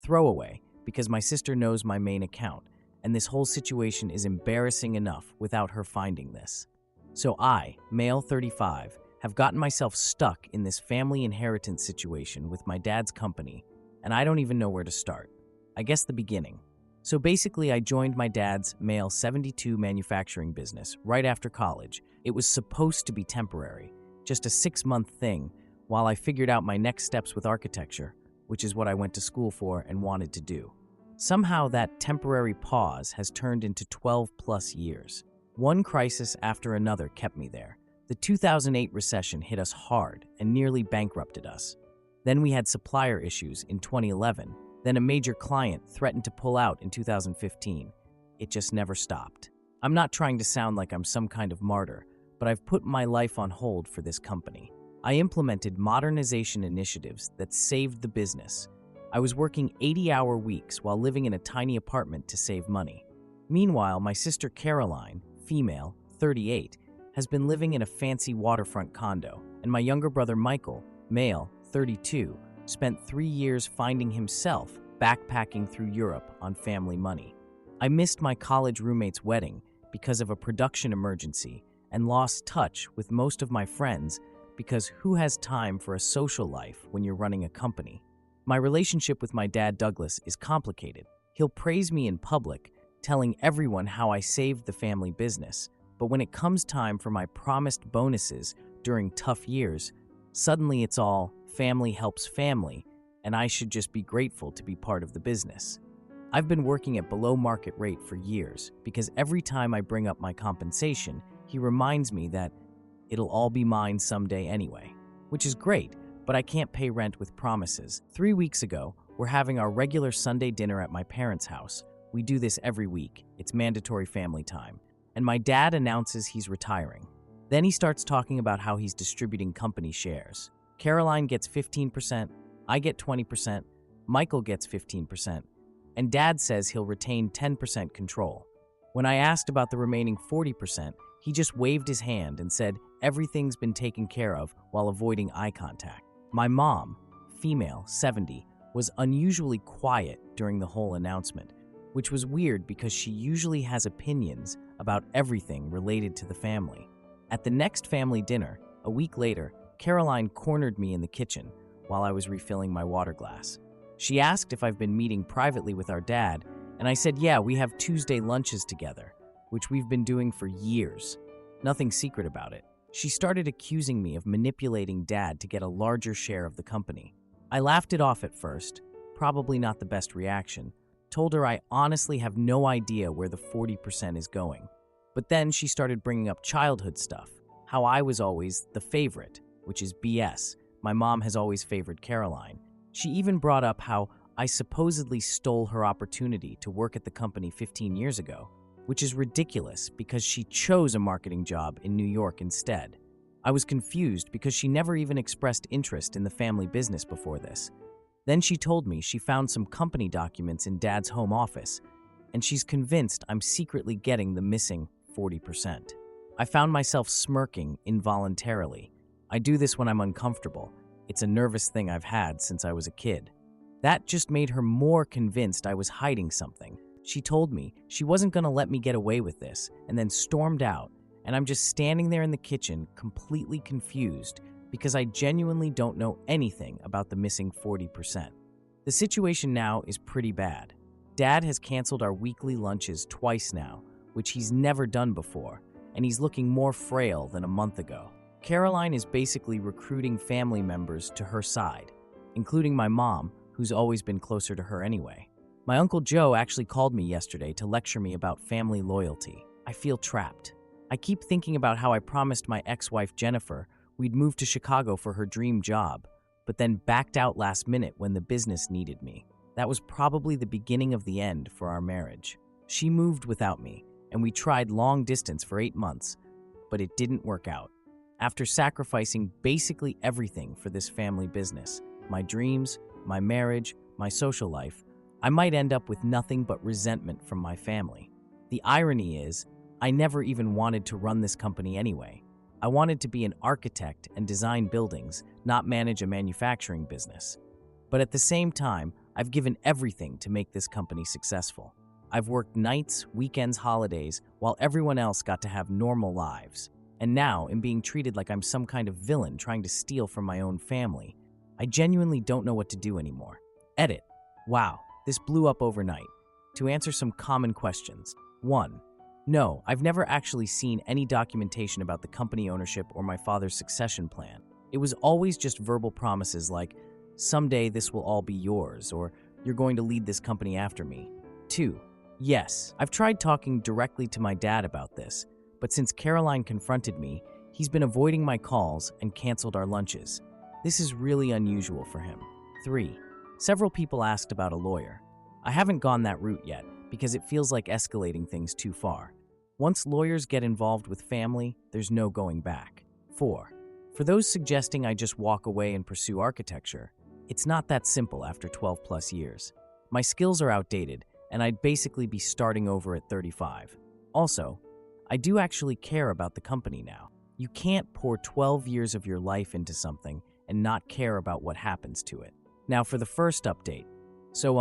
throwaway because my sister knows my main account, and this whole situation is embarrassing enough without her finding this. So I, male 35, have gotten myself stuck in this family inheritance situation with my dad's company, and I don't even know where to start. I guess the beginning. So basically, I joined my dad's male 72 manufacturing business right after college. It was supposed to be temporary, just a 6-month thing, while I figured out my next steps with architecture, which is what I went to school for and wanted to do. Somehow that temporary pause has turned into 12+ years. One crisis after another kept me there. The 2008 recession hit us hard and nearly bankrupted us. Then we had supplier issues in 2011. Then a major client threatened to pull out in 2015. It just never stopped. I'm not trying to sound like I'm some kind of martyr, but I've put my life on hold for this company. I implemented modernization initiatives that saved the business. I was working 80-hour weeks while living in a tiny apartment to save money. Meanwhile, my sister Caroline, female, 38, has been living in a fancy waterfront condo, and my younger brother Michael, male, 32, spent 3 years finding himself backpacking through Europe on family money. I missed my college roommate's wedding because of a production emergency and lost touch with most of my friends because who has time for a social life when you're running a company? My relationship with my dad Douglas is complicated. He'll praise me in public, telling everyone how I saved the family business, but when it comes time for my promised bonuses during tough years, suddenly it's all family helps family, and I should just be grateful to be part of the business. I've been working at below market rate for years because every time I bring up my compensation, he reminds me that it'll all be mine someday anyway, which is great, but I can't pay rent with promises. 3 weeks ago, we're having our regular Sunday dinner at my parents' house. We do this every week. It's mandatory family time. And my dad announces he's retiring. Then he starts talking about how he's distributing company shares. Caroline gets 15%, I get 20%, Michael gets 15%, and Dad says he'll retain 10% control. When I asked about the remaining 40%, he just waved his hand and said everything's been taken care of while avoiding eye contact. My mom, female, 70, was unusually quiet during the whole announcement, which was weird because she usually has opinions about everything related to the family. At the next family dinner, a week later, Caroline cornered me in the kitchen while I was refilling my water glass. She asked if I've been meeting privately with our dad, and I said, yeah, we have Tuesday lunches together, which we've been doing for years. Nothing secret about it. She started accusing me of manipulating Dad to get a larger share of the company. I laughed it off at first, probably not the best reaction, told her I honestly have no idea where the 40% is going. But then she started bringing up childhood stuff, how I was always the favorite, which is BS. My mom has always favored Caroline. She even brought up how I supposedly stole her opportunity to work at the company 15 years ago, which is ridiculous because she chose a marketing job in New York instead. I was confused because she never even expressed interest in the family business before this. Then she told me she found some company documents in Dad's home office, and she's convinced I'm secretly getting the missing 40%. I found myself smirking involuntarily. I do this when I'm uncomfortable. It's a nervous thing I've had since I was a kid. That just made her more convinced I was hiding something. She told me she wasn't going to let me get away with this, and then stormed out, and I'm just standing there in the kitchen completely confused because I genuinely don't know anything about the missing 40%. The situation now is pretty bad. Dad has canceled our weekly lunches twice now, which he's never done before, and he's looking more frail than a month ago. Caroline is basically recruiting family members to her side, including my mom, who's always been closer to her anyway. My Uncle Joe actually called me yesterday to lecture me about family loyalty. I feel trapped. I keep thinking about how I promised my ex-wife Jennifer we'd move to Chicago for her dream job, but then backed out last minute when the business needed me. That was probably the beginning of the end for our marriage. She moved without me, and we tried long distance for 8 months, but it didn't work out. After sacrificing basically everything for this family business, my dreams, my marriage, my social life, I might end up with nothing but resentment from my family. The irony is, I never even wanted to run this company anyway. I wanted to be an architect and design buildings, not manage a manufacturing business. But at the same time, I've given everything to make this company successful. I've worked nights, weekends, holidays, while everyone else got to have normal lives. And now, in being treated like I'm some kind of villain trying to steal from my own family, I genuinely don't know what to do anymore. Edit. Wow, this blew up overnight. To answer some common questions. 1. No, I've never actually seen any documentation about the company ownership or my father's succession plan. It was always just verbal promises like, someday this will all be yours, or you're going to lead this company after me. 2. Yes, I've tried talking directly to my dad about this, but since Caroline confronted me, he's been avoiding my calls and canceled our lunches. This is really unusual for him. 3. Several people asked about a lawyer. I haven't gone that route yet because it feels like escalating things too far. Once lawyers get involved with family, there's no going back. 4. For those suggesting I just walk away and pursue architecture, it's not that simple after 12 plus years. My skills are outdated, and I'd basically be starting over at 35. Also, I do actually care about the company now. You can't pour 12 years of your life into something and not care about what happens to it. Now for the first update. So,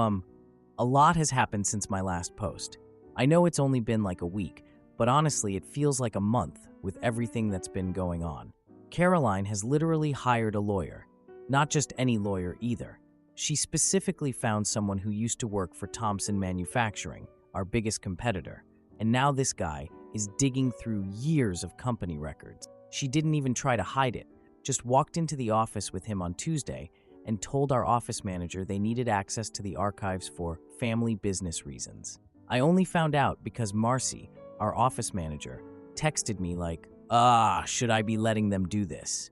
a lot has happened since my last post. I know it's only been like a week, but honestly, it feels like a month with everything that's been going on. Caroline has literally hired a lawyer. Not just any lawyer either. She specifically found someone who used to work for Thompson Manufacturing, our biggest competitor, and now this guy is digging through years of company records. She didn't even try to hide it, just walked into the office with him on Tuesday and told our office manager they needed access to the archives for family business reasons. I only found out because Marcy, our office manager, texted me like, should I be letting them do this?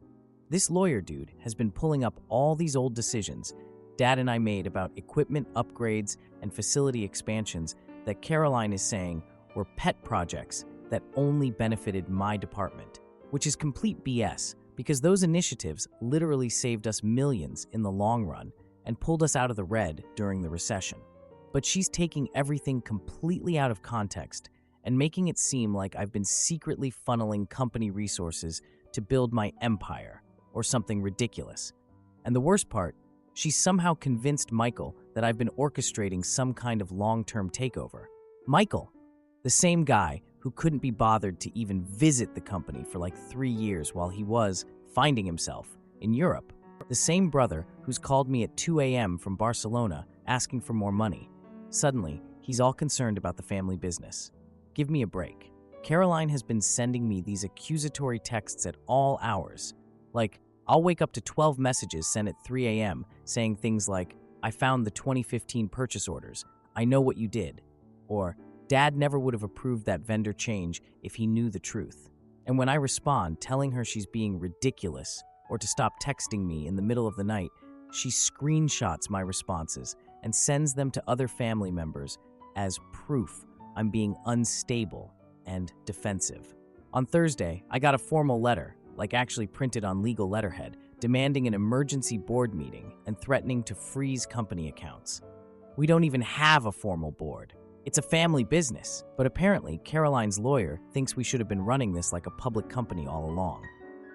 This lawyer dude has been pulling up all these old decisions Dad and I made about equipment upgrades and facility expansions that Caroline is saying were pet projects that only benefited my department, which is complete BS because those initiatives literally saved us millions in the long run and pulled us out of the red during the recession. But she's taking everything completely out of context and making it seem like I've been secretly funneling company resources to build my empire or something ridiculous. And the worst part, she's somehow convinced Michael that I've been orchestrating some kind of long-term takeover. Michael, the same guy who couldn't be bothered to even visit the company for like 3 years while he was finding himself in Europe. The same brother who's called me at 2 a.m. from Barcelona asking for more money. Suddenly, he's all concerned about the family business. Give me a break. Caroline has been sending me these accusatory texts at all hours. Like, I'll wake up to 12 messages sent at 3 a.m. saying things like, I found the 2015 purchase orders. I know what you did. Or, Dad never would have approved that vendor change if he knew the truth. And when I respond, telling her she's being ridiculous or to stop texting me in the middle of the night, she screenshots my responses and sends them to other family members as proof I'm being unstable and defensive. On Thursday, I got a formal letter, like actually printed on legal letterhead, demanding an emergency board meeting and threatening to freeze company accounts. We don't even have a formal board. It's a family business, but apparently Caroline's lawyer thinks we should have been running this like a public company all along.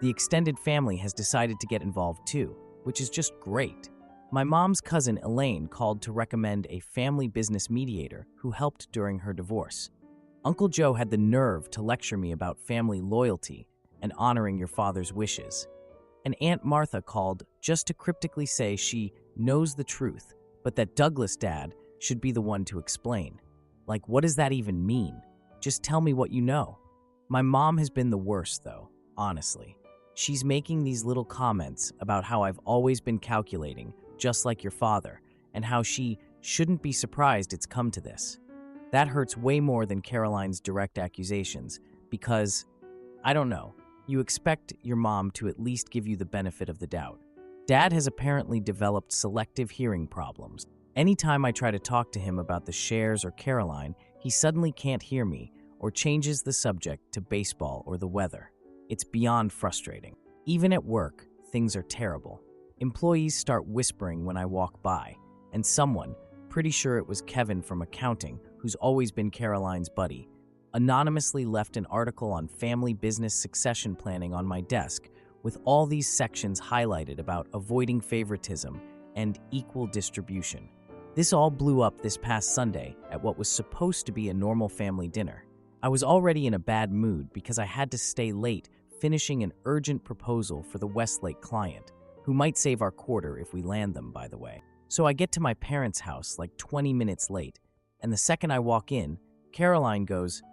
The extended family has decided to get involved too, which is just great. My mom's cousin Elaine called to recommend a family business mediator who helped during her divorce. Uncle Joe had the nerve to lecture me about family loyalty and honoring your father's wishes. And Aunt Martha called just to cryptically say she knows the truth, but that Douglas' dad should be the one to explain. Like, what does that even mean? Just tell me what you know. My mom has been the worst, though, honestly. She's making these little comments about how I've always been calculating, just like your father, and how she shouldn't be surprised it's come to this. That hurts way more than Caroline's direct accusations, because, I don't know, you expect your mom to at least give you the benefit of the doubt. Dad has apparently developed selective hearing problems. Anytime I try to talk to him about the shares or Caroline, he suddenly can't hear me or changes the subject to baseball or the weather. It's beyond frustrating. Even at work, things are terrible. Employees start whispering when I walk by, and someone, pretty sure it was Kevin from accounting, who's always been Caroline's buddy, anonymously left an article on family business succession planning on my desk with all these sections highlighted about avoiding favoritism and equal distribution. This all blew up this past Sunday at what was supposed to be a normal family dinner. I was already in a bad mood because I had to stay late finishing an urgent proposal for the Westlake client, who might save our quarter if we land them, by the way. So I get to my parents' house like 20 minutes late, and the second I walk in, Caroline goes,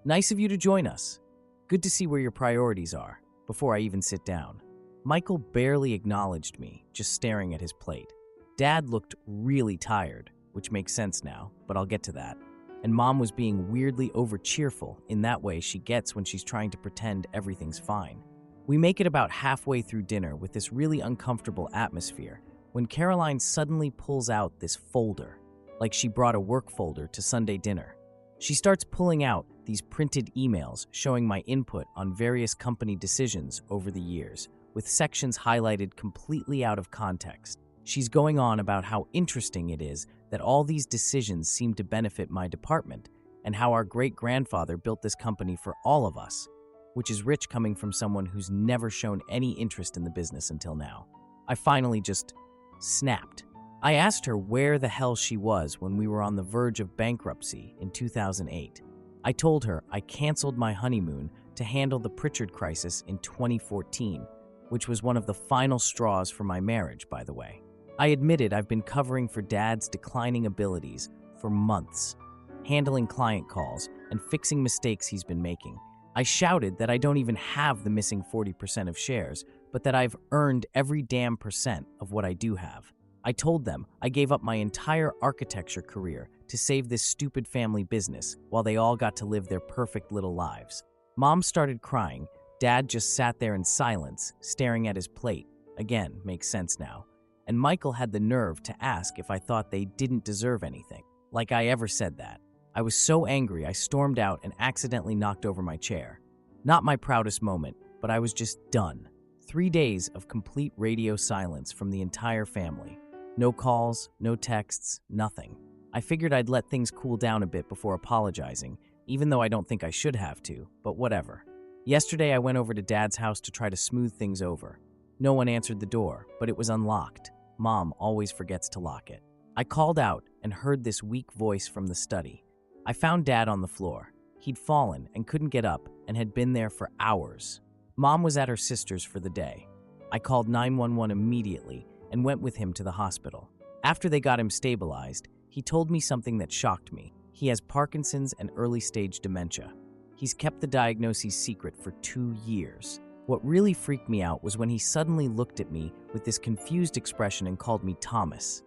"Nice of you to join us. Good to see where your priorities are," before I even sit down. Michael barely acknowledged me, just staring at his plate. Dad looked really tired, which makes sense now, but I'll get to that. And Mom was being weirdly over-cheerful in that way she gets when she's trying to pretend everything's fine. We make it about halfway through dinner with this really uncomfortable atmosphere when Caroline suddenly pulls out this folder, like she brought a work folder to Sunday dinner. She starts pulling out these printed emails showing my input on various company decisions over the years, with sections highlighted completely out of context. She's going on about how interesting it is that all these decisions seem to benefit my department, and how our great-grandfather built this company for all of us, which is rich coming from someone who's never shown any interest in the business until now. I finally just snapped. I asked her where the hell she was when we were on the verge of bankruptcy in 2008. I told her I canceled my honeymoon to handle the Pritchard crisis in 2014, which was one of the final straws for my marriage, by the way. I admitted I've been covering for Dad's declining abilities for months, handling client calls and fixing mistakes he's been making. I shouted that I don't even have the missing 40% of shares, but that I've earned every damn percent of what I do have. I told them I gave up my entire architecture career to save this stupid family business while they all got to live their perfect little lives. Mom started crying. Dad just sat there in silence, staring at his plate. Again, makes sense now. And Michael had the nerve to ask if I thought they didn't deserve anything. Like I ever said that. I was so angry I stormed out and accidentally knocked over my chair. Not my proudest moment, but I was just done. 3 days of complete radio silence from the entire family. No calls, no texts, nothing. I figured I'd let things cool down a bit before apologizing, even though I don't think I should have to, but whatever. Yesterday I went over to Dad's house to try to smooth things over. No one answered the door, but it was unlocked. Mom always forgets to lock it. I called out and heard this weak voice from the study. I found Dad on the floor. He'd fallen and couldn't get up and had been there for hours. Mom was at her sister's for the day. I called 911 immediately and went with him to the hospital. After they got him stabilized, he told me something that shocked me. He has Parkinson's and early-stage dementia. He's kept the diagnosis secret for 2 years. What really freaked me out was when he suddenly looked at me with this confused expression and called me Thomas.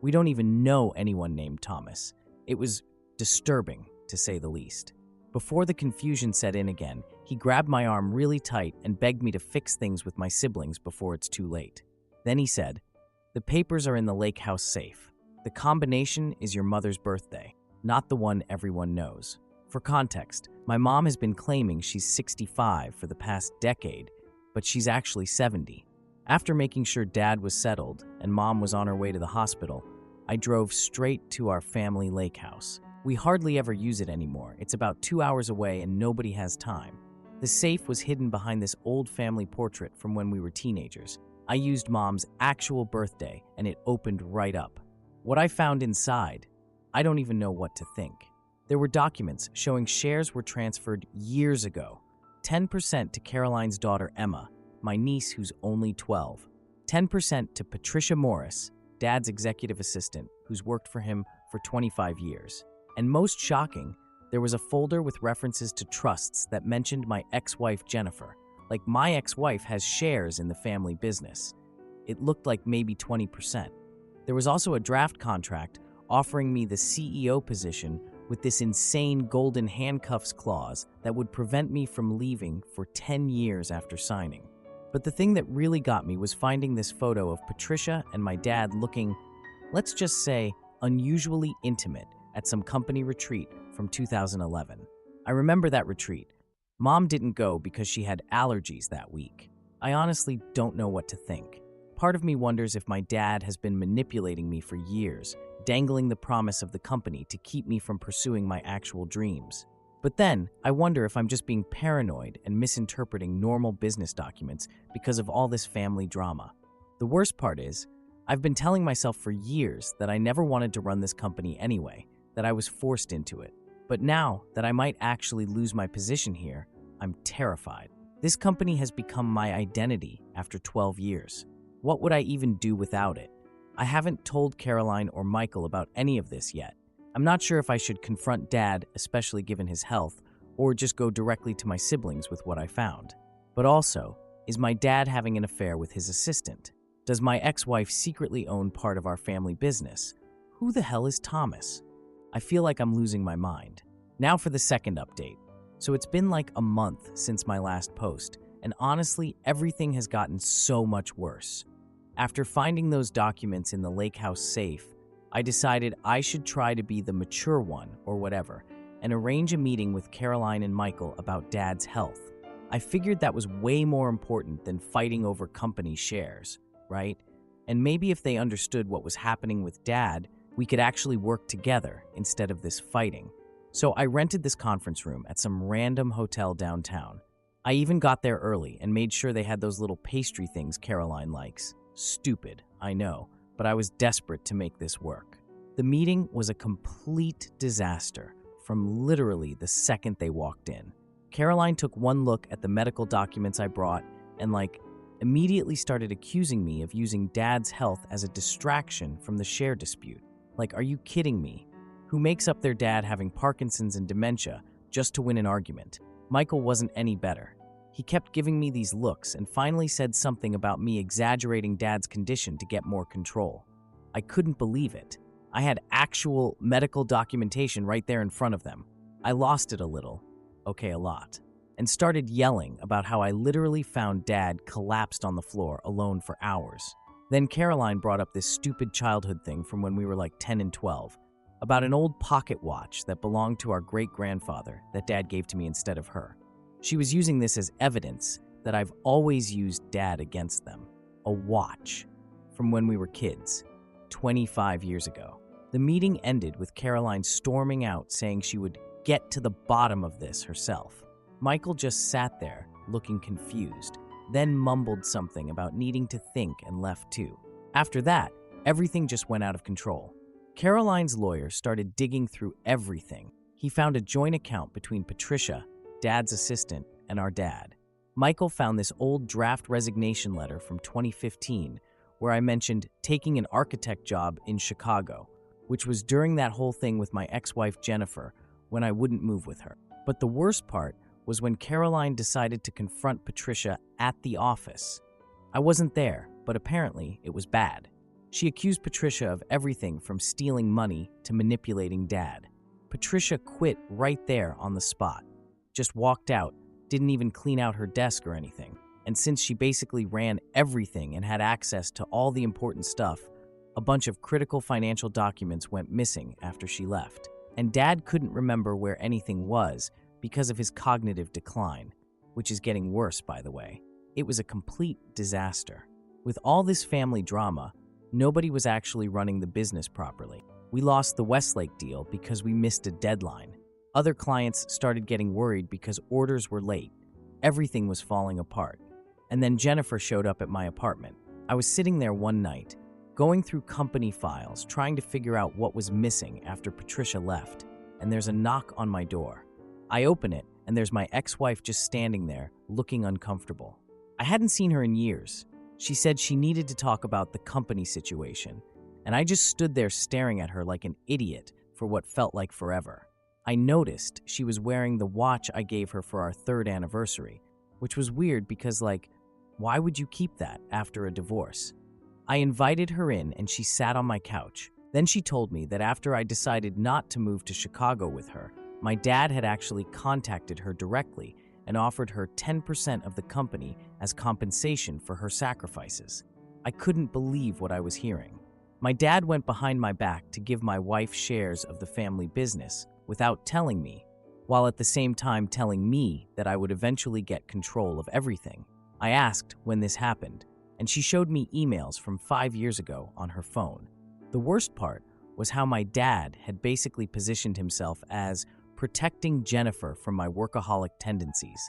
We don't even know anyone named Thomas. It was disturbing, to say the least. Before the confusion set in again, he grabbed my arm really tight and begged me to fix things with my siblings before it's too late. Then he said, "The papers are in the lake house safe. The combination is your mother's birthday, not the one everyone knows." For context, my mom has been claiming she's 65 for the past decade, but she's actually 70. After making sure Dad was settled and Mom was on her way to the hospital, I drove straight to our family lake house. We hardly ever use it anymore. It's about 2 hours away and nobody has time. The safe was hidden behind this old family portrait from when we were teenagers. I used Mom's actual birthday and it opened right up. What I found inside, I don't even know what to think. There were documents showing shares were transferred years ago. 10% to Caroline's daughter Emma, my niece who's only 12. 10% to Patricia Morris, Dad's executive assistant, who's worked for him for 25 years. And most shocking, there was a folder with references to trusts that mentioned my ex-wife Jennifer. Like my ex-wife has shares in the family business. It looked like maybe 20%. There was also a draft contract offering me the CEO position with this insane golden handcuffs clause that would prevent me from leaving for 10 years after signing. But the thing that really got me was finding this photo of Patricia and my dad looking, let's just say, unusually intimate at some company retreat from 2011. I remember that retreat. Mom didn't go because she had allergies that week. I honestly don't know what to think. Part of me wonders if my dad has been manipulating me for years, dangling the promise of the company to keep me from pursuing my actual dreams. But then, I wonder if I'm just being paranoid and misinterpreting normal business documents because of all this family drama. The worst part is, I've been telling myself for years that I never wanted to run this company anyway, that I was forced into it. But now that I might actually lose my position here, I'm terrified. This company has become my identity after 12 years. What would I even do without it? I haven't told Caroline or Michael about any of this yet. I'm not sure if I should confront Dad, especially given his health, or just go directly to my siblings with what I found. But also, is my dad having an affair with his assistant? Does my ex-wife secretly own part of our family business? Who the hell is Thomas? I feel like I'm losing my mind. Now for the second update. So it's been like a month since my last post, and honestly, everything has gotten so much worse. After finding those documents in the lake house safe, I decided I should try to be the mature one, or whatever, and arrange a meeting with Caroline and Michael about Dad's health. I figured that was way more important than fighting over company shares, right? And maybe if they understood what was happening with Dad, we could actually work together instead of this fighting. So I rented this conference room at some random hotel downtown. I even got there early and made sure they had those little pastry things Caroline likes. Stupid, I know, but I was desperate to make this work. The meeting was a complete disaster from literally the second they walked in. Caroline took one look at the medical documents I brought and immediately started accusing me of using Dad's health as a distraction from the share dispute. Are you kidding me? Who makes up their dad having Parkinson's and dementia just to win an argument? Michael wasn't any better. He kept giving me these looks and finally said something about me exaggerating Dad's condition to get more control. I couldn't believe it. I had actual medical documentation right there in front of them. I lost it a little, a lot, and started yelling about how I literally found Dad collapsed on the floor alone for hours. Then Caroline brought up this stupid childhood thing from when we were 10 and 12, about an old pocket watch that belonged to our great-grandfather that Dad gave to me instead of her. She was using this as evidence that I've always used Dad against them. A watch from when we were kids, 25 years ago. The meeting ended with Caroline storming out saying she would get to the bottom of this herself. Michael just sat there, looking confused, then mumbled something about needing to think and left too. After that, everything just went out of control. Caroline's lawyer started digging through everything. He found a joint account between Patricia, Dad's assistant, and our dad. Michael found this old draft resignation letter from 2015 where I mentioned taking an architect job in Chicago, which was during that whole thing with my ex-wife Jennifer when I wouldn't move with her. But the worst part was when Caroline decided to confront Patricia at the office. I wasn't there, but apparently it was bad. She accused Patricia of everything from stealing money to manipulating Dad. Patricia quit right there on the spot. Just walked out, didn't even clean out her desk or anything. And since she basically ran everything and had access to all the important stuff, a bunch of critical financial documents went missing after she left. And Dad couldn't remember where anything was because of his cognitive decline, which is getting worse, by the way. It was a complete disaster. With all this family drama, nobody was actually running the business properly. We lost the Westlake deal because we missed a deadline. Other clients started getting worried because orders were late. Everything was falling apart. And then Jennifer showed up at my apartment. I was sitting there one night, going through company files, trying to figure out what was missing after Patricia left, and there's a knock on my door. I open it, and there's my ex-wife just standing there, looking uncomfortable. I hadn't seen her in years. She said she needed to talk about the company situation, and I just stood there staring at her like an idiot for what felt like forever. I noticed she was wearing the watch I gave her for our 3rd anniversary, which was weird because, why would you keep that after a divorce? I invited her in and she sat on my couch. Then she told me that after I decided not to move to Chicago with her, my dad had actually contacted her directly and offered her 10% of the company as compensation for her sacrifices. I couldn't believe what I was hearing. My dad went behind my back to give my wife shares of the family business without telling me, while at the same time telling me that I would eventually get control of everything. I asked when this happened, and she showed me emails from 5 years ago on her phone. The worst part was how my dad had basically positioned himself as protecting Jennifer from my workaholic tendencies.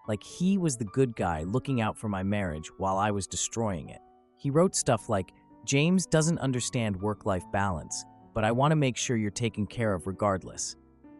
Like he was the good guy looking out for my marriage while I was destroying it. He wrote stuff like, James doesn't understand work-life balance, but I want to make sure you're taken care of regardless.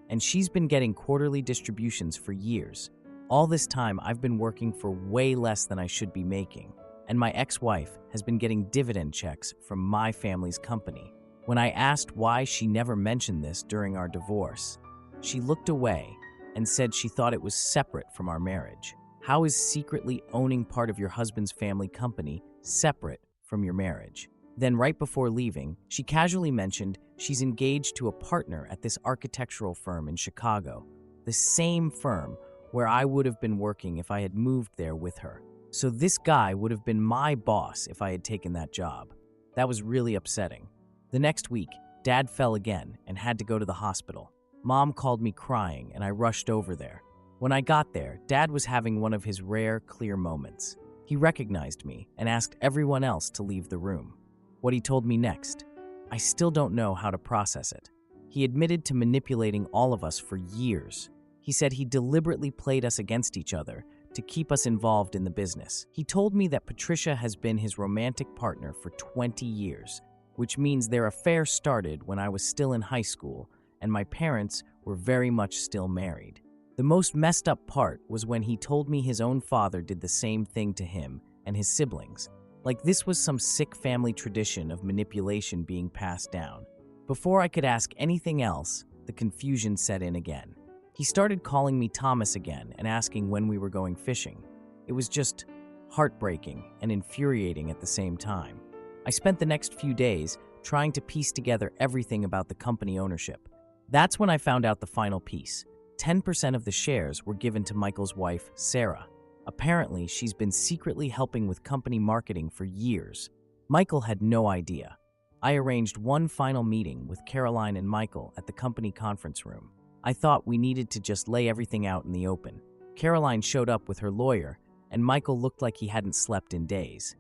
And she's been getting quarterly distributions for years. All this time, I've been working for way less than I should be making. And my ex-wife has been getting dividend checks from my family's company. When I asked why she never mentioned this during our divorce, she looked away and said she thought it was separate from our marriage. How is secretly owning part of your husband's family company separate from your marriage? Then right before leaving, she casually mentioned she's engaged to a partner at this architectural firm in Chicago, the same firm where I would have been working if I had moved there with her. So this guy would have been my boss if I had taken that job. That was really upsetting. The next week, Dad fell again and had to go to the hospital. Mom called me crying and I rushed over there. When I got there, Dad was having one of his rare, clear moments. He recognized me and asked everyone else to leave the room. What he told me next, I still don't know how to process it. He admitted to manipulating all of us for years. He said he deliberately played us against each other to keep us involved in the business. He told me that Patricia has been his romantic partner for 20 years, which means their affair started when I was still in high school and my parents were very much still married. The most messed up part was when he told me his own father did the same thing to him and his siblings. Like this was some sick family tradition of manipulation being passed down. Before I could ask anything else, the confusion set in again. He started calling me Thomas again and asking when we were going fishing. It was just heartbreaking and infuriating at the same time. I spent the next few days trying to piece together everything about the company ownership. That's when I found out the final piece. 10% of the shares were given to Michael's wife, Sarah. Apparently, she's been secretly helping with company marketing for years. Michael had no idea. I arranged one final meeting with Caroline and Michael at the company conference room. I thought we needed to just lay everything out in the open. Caroline showed up with her lawyer, and Michael looked like he hadn't slept in days.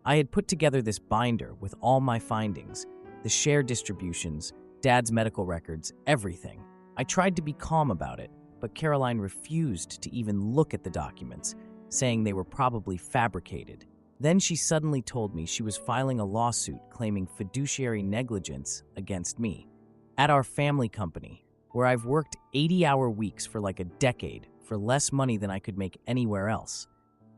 I had put together this binder with all my findings, the share distributions, Dad's medical records, everything. I tried to be calm about it, but Caroline refused to even look at the documents, saying they were probably fabricated. Then she suddenly told me she was filing a lawsuit claiming fiduciary negligence against me. At our family company, where I've worked 80-hour weeks for like a decade for less money than I could make anywhere else.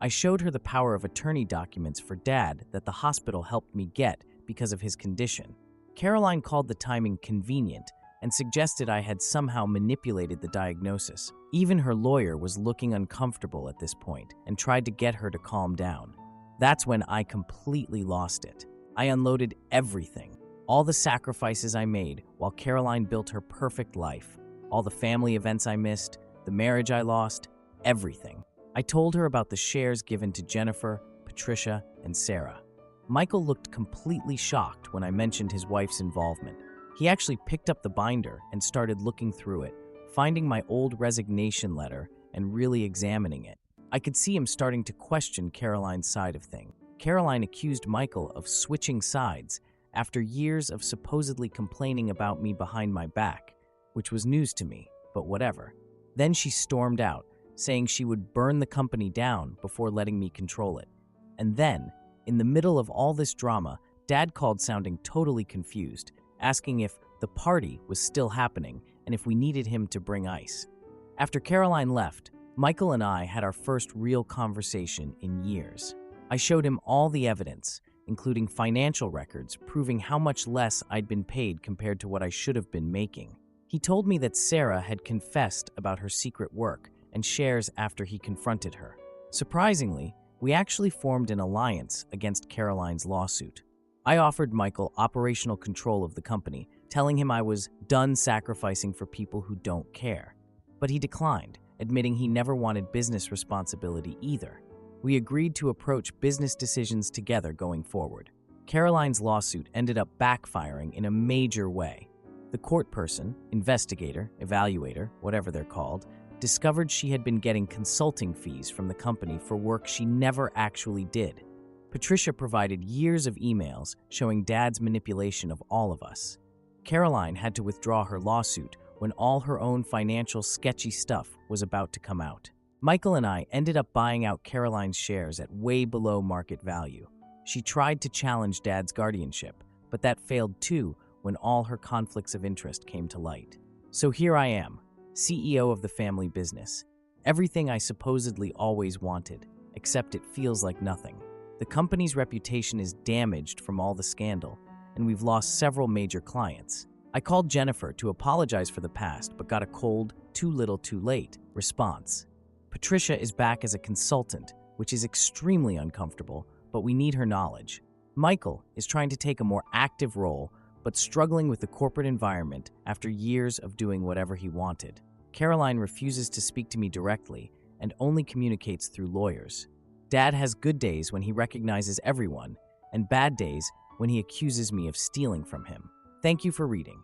I showed her the power of attorney documents for Dad that the hospital helped me get because of his condition. Caroline called the timing convenient and suggested I had somehow manipulated the diagnosis. Even her lawyer was looking uncomfortable at this point and tried to get her to calm down. That's when I completely lost it. I unloaded everything. All the sacrifices I made while Caroline built her perfect life. All the family events I missed, the marriage I lost, everything. I told her about the shares given to Jennifer, Patricia, and Sarah. Michael looked completely shocked when I mentioned his wife's involvement. He actually picked up the binder and started looking through it, finding my old resignation letter and really examining it. I could see him starting to question Caroline's side of things. Caroline accused Michael of switching sides after years of supposedly complaining about me behind my back, which was news to me, but whatever. Then she stormed out, saying she would burn the company down before letting me control it. And then, in the middle of all this drama, Dad called sounding totally confused, asking if the party was still happening and if we needed him to bring ice. After Caroline left, Michael and I had our first real conversation in years. I showed him all the evidence, including financial records proving how much less I'd been paid compared to what I should have been making. He told me that Sarah had confessed about her secret work and shares after he confronted her. Surprisingly, we actually formed an alliance against Caroline's lawsuit. I offered Michael operational control of the company, telling him I was done sacrificing for people who don't care. But he declined, admitting he never wanted business responsibility either. We agreed to approach business decisions together going forward. Caroline's lawsuit ended up backfiring in a major way. The court person, investigator, evaluator, whatever they're called, discovered she had been getting consulting fees from the company for work she never actually did. Patricia provided years of emails showing Dad's manipulation of all of us. Caroline had to withdraw her lawsuit when all her own financial sketchy stuff was about to come out. Michael and I ended up buying out Caroline's shares at way below market value. She tried to challenge Dad's guardianship, but that failed too when all her conflicts of interest came to light. So here I am, CEO of the family business. Everything I supposedly always wanted, except it feels like nothing. The company's reputation is damaged from all the scandal, and we've lost several major clients. I called Jennifer to apologize for the past, but got a cold, too little too late response. Patricia is back as a consultant, which is extremely uncomfortable, but we need her knowledge. Michael is trying to take a more active role, but struggling with the corporate environment after years of doing whatever he wanted. Caroline refuses to speak to me directly and only communicates through lawyers. Dad has good days when he recognizes everyone, and bad days when he accuses me of stealing from him. Thank you for reading.